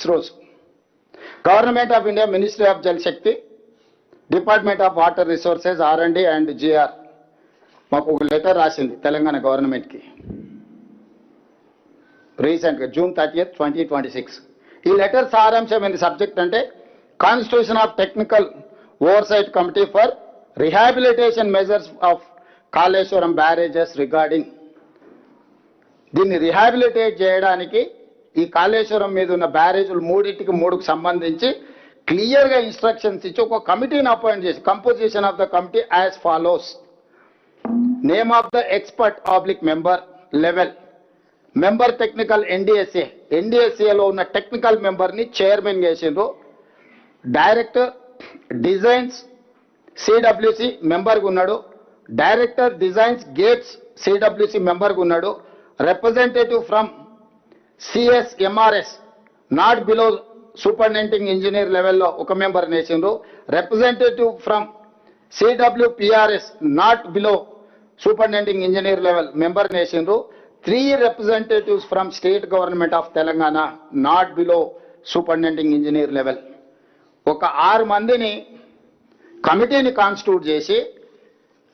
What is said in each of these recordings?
ISROs, Government of India, Ministry of Jal Shakti, Department of Water Resources, R&D and GR. మాకు ఒక letter రాసింది తెలంగాణ గవర్నమెంట్కి రీసెంట్గా June 30th, 2026. ఈ లెటర్ సారాంశం ఏంది సబ్జెక్ట్ అంటే constitution of technical oversight committee for rehabilitation measures of Kaleshwaram barrages regarding. దీన్ని రిహాబిలిటేట్ చేయడానికి ఈ కాళేశ్వరం మీద ఉన్న బ్యారేజీలు మూడుకు సంబంధించి క్లియర్గా ఇన్స్ట్రక్షన్స్ ఇచ్చి ఒక కమిటీని అపాయింట్ చేసి composition of the committee as follows. Name of the expert ఆబ్లిక్ మెంబర్ లెవెల్ మెంబర్ టెక్నికల్ ఎన్డిఎస్ఏలో ఉన్న టెక్నికల్ మెంబర్ని చైర్మన్ చేసిండ్రు. డైరెక్టర్ డిజైన్స్ సిడబ్ల్యూసి మెంబర్గా ఉన్నాడు. డైరెక్టర్ డిజైన్స్ గేట్స్ సిడబ్ల్యూసి మెంబర్గా ఉన్నాడు. Representative from CSMRS not below superintending engineer లెవెల్లో ఒక మెంబర్ నేసిండ్రు. Representative from CWPRS not below superintending engineer level member నేసిండ్రు. 3 representatives from state government of Telangana not below superintending engineer level. ఒక 6 మందిని కమిటీని constitute చేసి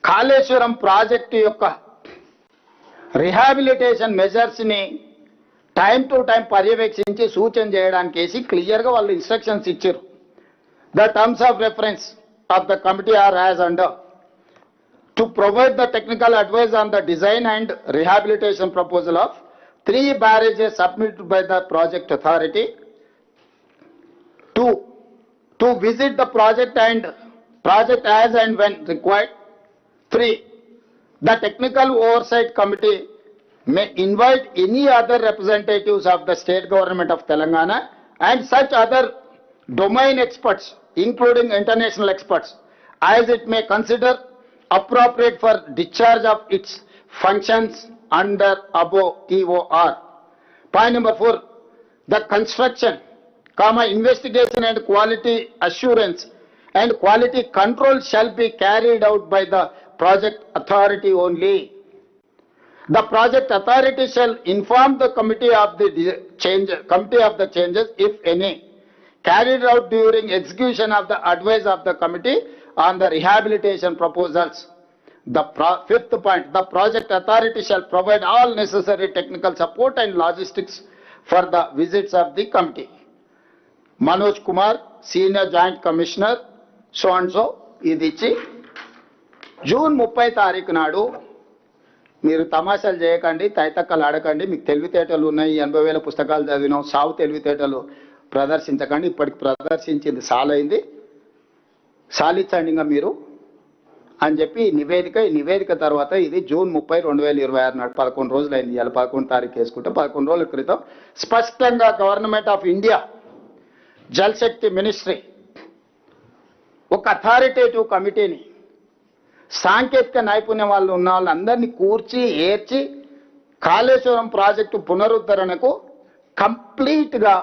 కాళేశ్వరం ప్రాజెక్టు యొక్క రిహాబిలిటేషన్ మెజర్స్ని టైం టు టైం పర్యవేక్షించి సూచన చేయడానికి వేసి క్లియర్గా వాళ్ళు ఇన్స్ట్రక్షన్స్ ఇచ్చారు. The terms of reference of the committee are as under. To provide the technical advice on the design and rehabilitation proposal of 3 barrages submitted by the project authority. 2. To visit the project as and when required. 3. The technical oversight committee may invite any other representatives of the state government of Telangana and such other domain experts, including international experts, as it may consider appropriate for discharge of its functions under above TOR. Point number 4, the construction, investigation and quality assurance and quality control shall be carried out by the project authority only. The project authority shall inform the committee of the changes, if any, carried out during execution of the advice of the committee on the rehabilitation proposals. The 5th point, the project authority shall provide all necessary technical support and logistics for the visits of the committee. Manoj Kumar, Senior Joint Commissioner, so and so, idichi June 30 తారీఖు నాడు మీరు తమాషాలు చేయకండి, తైతక్కలు ఆడకండి. మీకు తెలివితేటలు ఉన్నాయి, 80,000 పుస్తకాలు చదివినాం, సావు తెలివితేటలు ప్రదర్శించకండి. ఇప్పటికి ప్రదర్శించింది సాలైంది, సాలించండి ఇంకా మీరు అని చెప్పి ఈ నివేదిక తర్వాత ఇది June 30, 2026 నాడు 11 రోజులైంది. ఇవాళ 11 తారీఖు వేసుకుంటే 11 రోజుల క్రితం స్పష్టంగా government of India Jal Shakti ministry ఒక అథారిటేటివ్ కమిటీని సాంకేతిక నైపుణ్యం వాళ్ళు ఉన్న వాళ్ళందరినీ కూర్చి ఏర్చి కాళేశ్వరం ప్రాజెక్టు పునరుద్ధరణకు కంప్లీట్గా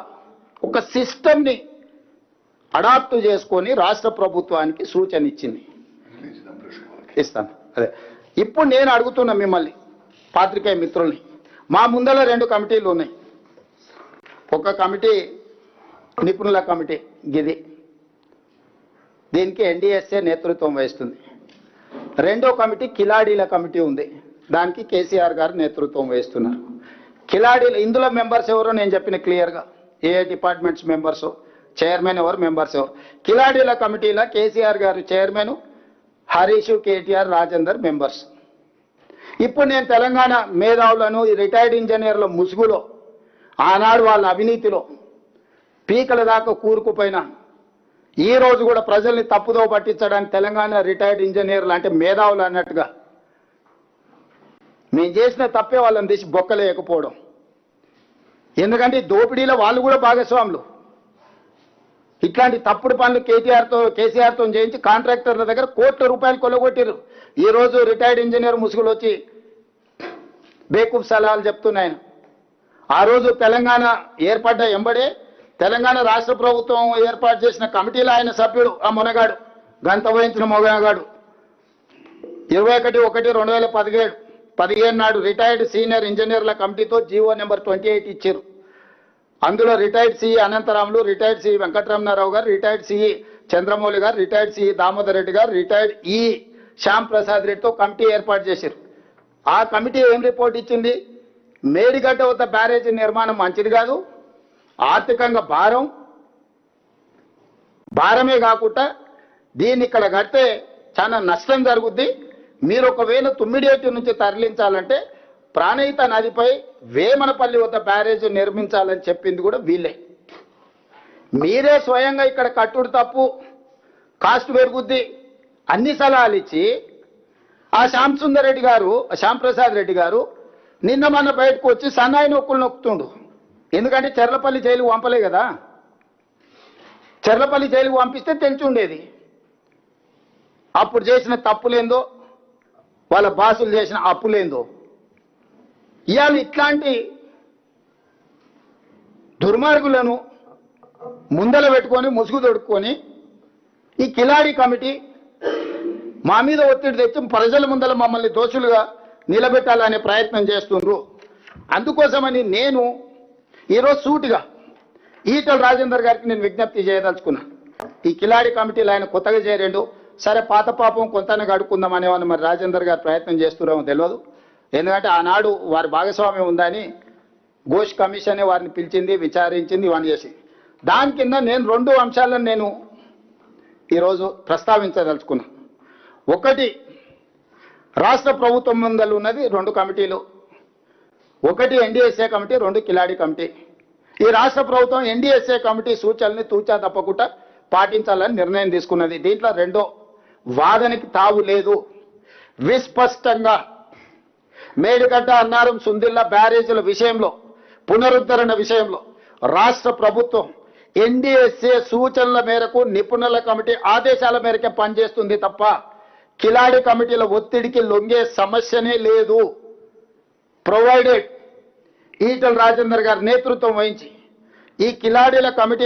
ఒక సిస్టమ్ని అడాప్ట్ చేసుకొని రాష్ట్ర ప్రభుత్వానికి సూచన ఇచ్చింది. ఇస్తాను. అదే ఇప్పుడు నేను అడుగుతున్నా మిమ్మల్ని పాత్రికేయ మిత్రుల్ని, మా ముందర 2 కమిటీలు ఉన్నాయి. ఒక కమిటీ నిపుణుల కమిటీ గిది, దీనికి ఎన్డిఎస్ఏ నేతృత్వం వహిస్తుంది. రెండో కమిటీ కిలాడీల కమిటీ ఉంది, దానికి కేసీఆర్ గారు నేతృత్వం వహిస్తున్నారు. కిలాడీలు ఇందులో మెంబర్స్ ఎవరో నేను చెప్పిన క్లియర్గా, ఏ డిపార్ట్మెంట్స్ మెంబర్స్, చైర్మన్ ఎవరు, మెంబర్స్ ఎవరు. కిలాడీల కమిటీలో కేసీఆర్ గారు చైర్మన్, హరీష్, కేటీఆర్, రాజేందర్ మెంబర్స్. ఇప్పుడు నేను తెలంగాణ మేధావులను రిటైర్డ్ ఇంజనీర్ల ముసుగులో ఆనాడు వాళ్ళ అవినీతిలో పీకల దాకా కూరుకుపోయినా ఈ రోజు కూడా ప్రజల్ని తప్పుదో పట్టించడానికి తెలంగాణ రిటైర్డ్ ఇంజనీర్లు అంటే మేధావులు అన్నట్టుగా మేము చేసిన తప్పే వాళ్ళని తీసి బొక్కలేయకపోవడం. ఎందుకంటే దోపిడీలో వాళ్ళు కూడా భాగస్వాములు. ఇట్లాంటి తప్పుడు పనులు కేసీఆర్తో చేయించి కాంట్రాక్టర్ల దగ్గర కోట్ల రూపాయలు కొల్లగొట్టారు. ఈ రోజు రిటైర్డ్ ఇంజనీర్ ముసుగులు వచ్చి బేకూఫ్ సలహాలు చెప్తున్నాయని. ఆ రోజు తెలంగాణ ఏర్పడ్డ ఎంబడే తెలంగాణ రాష్ట్ర ప్రభుత్వం ఏర్పాటు చేసిన కమిటీలో ఆయన సభ్యుడు, ఆ మొనగాడు గంత వహించిన మొనగాడు 21/1/2015 నాడు రిటైర్డ్ సీనియర్ ఇంజనీర్ల కమిటీతో జీవో నెంబర్ 28 ఇచ్చారు. అందులో retired CE Anantharamulu, retired CE Venkataramanarao గారు, రిటైర్డ్ సిఈ చంద్రమౌళి గారు, రిటైర్డ్ సిఈ దామోదర్ రెడ్డి గారు, రిటైర్డ్ ఈ శ్యామ్ ప్రసాద్ రెడ్డితో కమిటీ ఏర్పాటు చేశారు. ఆ కమిటీ ఏం రిపోర్ట్ ఇచ్చింది? మేడిగడ్డ వద్ద బ్యారేజీ నిర్మాణం మంచిది కాదు, ఆర్థికంగా భారమే కాకుండా దీన్ని ఇక్కడ కడితే చాలా నష్టం జరుగుద్ది. మీరు ఒకవేళ తుమ్మిడియేటి నుంచి తరలించాలంటే ప్రాణహిత నదిపై వేమనపల్లి వద్ద బ్యారేజ్ నిర్మించాలని చెప్పింది కూడా వీళ్ళే. మీరే స్వయంగా ఇక్కడ కట్టుడు తప్పు, కాస్ట్ పెరుగుద్ది అన్ని సలహాలు ఇచ్చి ఆ శ్యామ్ ప్రసాద్ రెడ్డి గారు నిన్న మొన్న బయటకు వచ్చి సన్నాయి నొక్కులు నొక్కుతుండు. ఎందుకంటే చెర్లపల్లి జైలుకు పంపలే కదా, చెర్లపల్లి జైలుకు పంపిస్తే తెలిసి ఉండేది అప్పుడు చేసిన తప్పులేందో, వాళ్ళ బాసులు చేసిన అప్పులేందో. ఇవాళ ఇట్లాంటి దుర్మార్గులను ముందల పెట్టుకొని ముసుగు తొడుక్కొని ఈ కిలాడి కమిటీ మా మీద ఒత్తిడి తెచ్చి ప్రజల ముందల మమ్మల్ని దోషులుగా నిలబెట్టాలనే ప్రయత్నం చేస్తుండ్రు. అందుకోసమని నేను ఈరోజు సూటిగా ఈటల రాజేందర్ గారికి నేను విజ్ఞప్తి చేయదలుచుకున్నా. ఈ కిలాడి కమిటీలో ఆయన కొత్తగా చేరేండు, సరే పాత పాపం కొంతనే గడుకుందాం అనేవాళ్ళు మరి రాజేందర్ గారు ప్రయత్నం చేస్తున్నామో తెలియదు. ఎందుకంటే ఆనాడు వారి భాగస్వామ్యం ఉందని ఘోష్ కమిషనే వారిని పిలిచింది, విచారించింది, ఇవన్నీ చేసి దాని కింద నేను 2 అంశాలను నేను ఈరోజు ప్రస్తావించదలుచుకున్నా. ఒకటి, రాష్ట్ర ప్రభుత్వం ముందలు ఉన్నది 2 కమిటీలు, ఒకటి ఎన్డీఎస్ఏ కమిటీ, 2 కిలాడి కమిటీ. ఈ రాష్ట్ర ప్రభుత్వం ఎన్డీఎస్ఏ కమిటీ సూచనల్ని తూచా తప్పకుండా పాటించాలని నిర్ణయం తీసుకున్నది. దీంట్లో రెండో వాదనకి తావు లేదు. విస్పష్టంగా మేడిగడ్డ, అన్నారం, సుందిల్ల బ్యారేజీల విషయంలో, పునరుద్ధరణ విషయంలో రాష్ట్ర ప్రభుత్వం ఎన్డీఎస్ఏ సూచనల మేరకు నిపుణుల కమిటీ ఆదేశాల మేరకే పనిచేస్తుంది తప్ప కిలాడి కమిటీల ఒత్తిడికి లొంగే సమస్యనే లేదు. ప్రొవైడెడ్ ఈటల రాజేందర్ గారి నేతృత్వం వహించి ఈ కిలాడీల కమిటీ